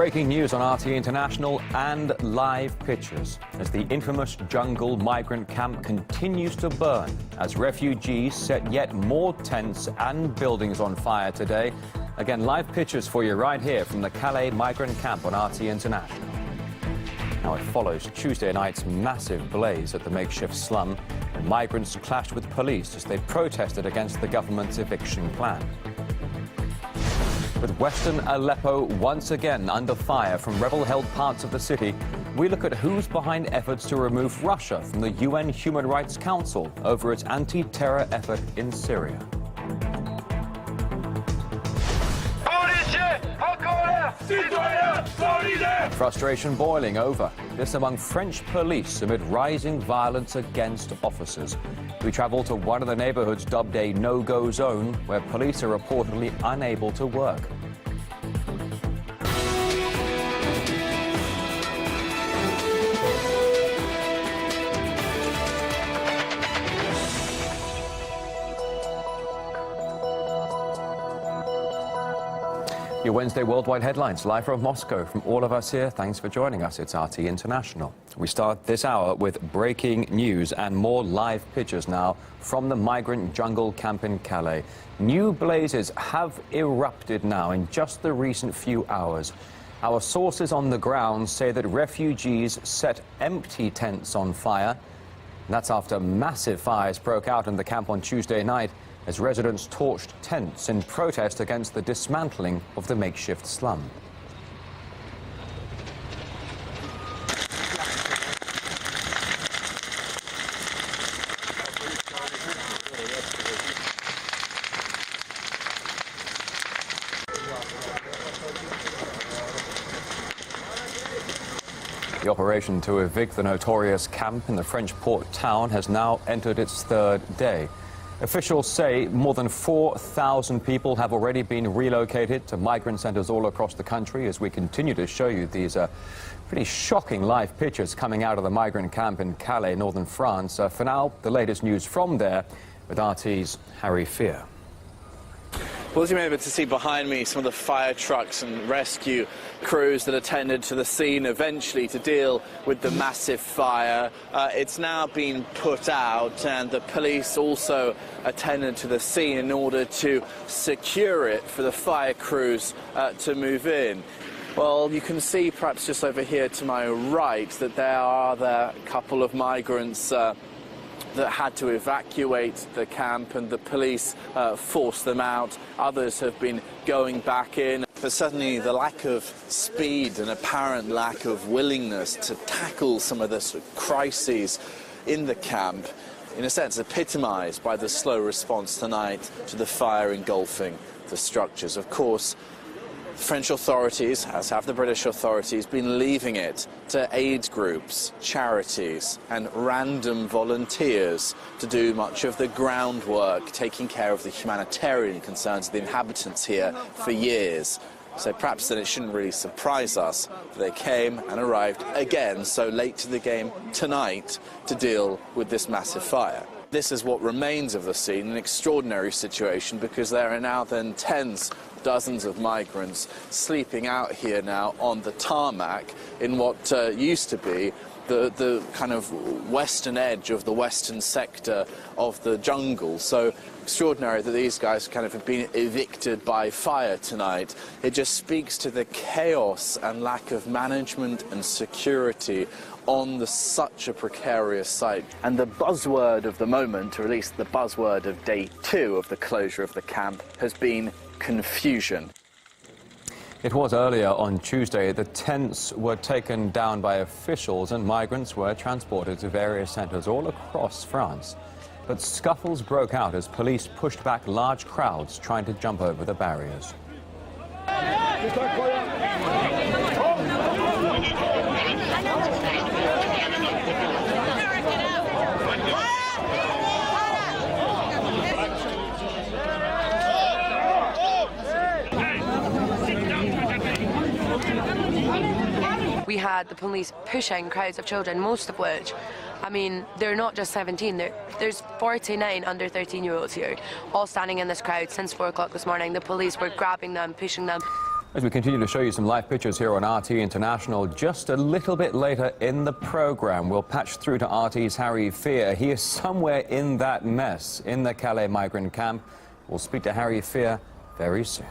breaking news on RT International and live pictures as the infamous jungle migrant camp continues to burn as refugees set yet more tents and buildings on fire today. Again, live pictures for you right here from the Calais migrant camp on RT International. Now it follows Tuesday night's massive blaze at the makeshift slum when migrants clashed with police as they protested against the government's eviction plan. With Western Aleppo once again under fire from rebel-held parts of the city, we look at who's behind efforts to remove Russia from the UN Human Rights Council over its anti-terror effort in Syria. Frustration boiling over. This among French police amid rising violence against officers. We travel to one of the neighborhoods dubbed a no-go zone, where police are reportedly unable to work. Your Wednesday Worldwide Headlines, live from Moscow. From all of us here, thanks for joining us. It's RT International. We start this hour with breaking news and more live pictures now from the migrant jungle camp in Calais. New blazes have erupted now in just the recent few hours. Our sources on the ground say that refugees set empty tents on fire. That's after massive fires broke out in the camp on Tuesday night as residents torched tents in protest against the dismantling of the makeshift slum. The operation to evict the notorious camp in the French port town has now entered its third day. Officials say more than 4,000 people have already been relocated to migrant centres all across the country as we continue to show you these pretty shocking live pictures coming out of the migrant camp in Calais, northern France. For now, the latest news from there with RT's Harry Fear. Well, as you may be able to see behind me, some of the fire trucks and rescue crews that attended to the scene eventually to deal with the massive fire. It's now been put out, and the police also attended to the scene in order to secure it for the fire crews to move in. Well, you can see perhaps just over here to my right that there are a couple of migrants that had to evacuate the camp, and the police forced them out. Others have been going back in. But suddenly the lack of speed and apparent lack of willingness to tackle some of the sort of crises in the camp, in a sense epitomised by the slow response tonight to the fire engulfing the structures. Of course, French authorities, as have the British authorities, been leaving it to aid groups, charities and random volunteers to do much of the groundwork, taking care of the humanitarian concerns of the inhabitants here for years. So perhaps then it shouldn't really surprise us that they came and arrived again so late to the game tonight to deal with this massive fire. This is what remains of the scene, an extraordinary situation, because there are now then dozens of migrants sleeping out here now on the tarmac in what used to be the kind of western edge of the western sector of the jungle. So extraordinary that these guys kind of have been evicted by fire tonight. It just speaks to the chaos and lack of management and security on such a precarious site. And the buzzword of the moment, or at least the buzzword of day 2 of the closure of the camp, has been confusion. It was earlier on Tuesday the tents were taken down by officials and migrants were transported to various centres all across France. But scuffles broke out as police pushed back large crowds trying to jump over the barriers. We had the police pushing crowds of children, most of which, I mean, they're not just 17, there's 49 under 13-year-olds here, all standing in this crowd since 4 o'clock this morning. The police were grabbing them, pushing them. As we continue to show you some live pictures here on RT International, just a little bit later in the program, we'll patch through to RT's Harry Fear. He is somewhere in that mess in the Calais migrant camp. We'll speak to Harry Fear very soon.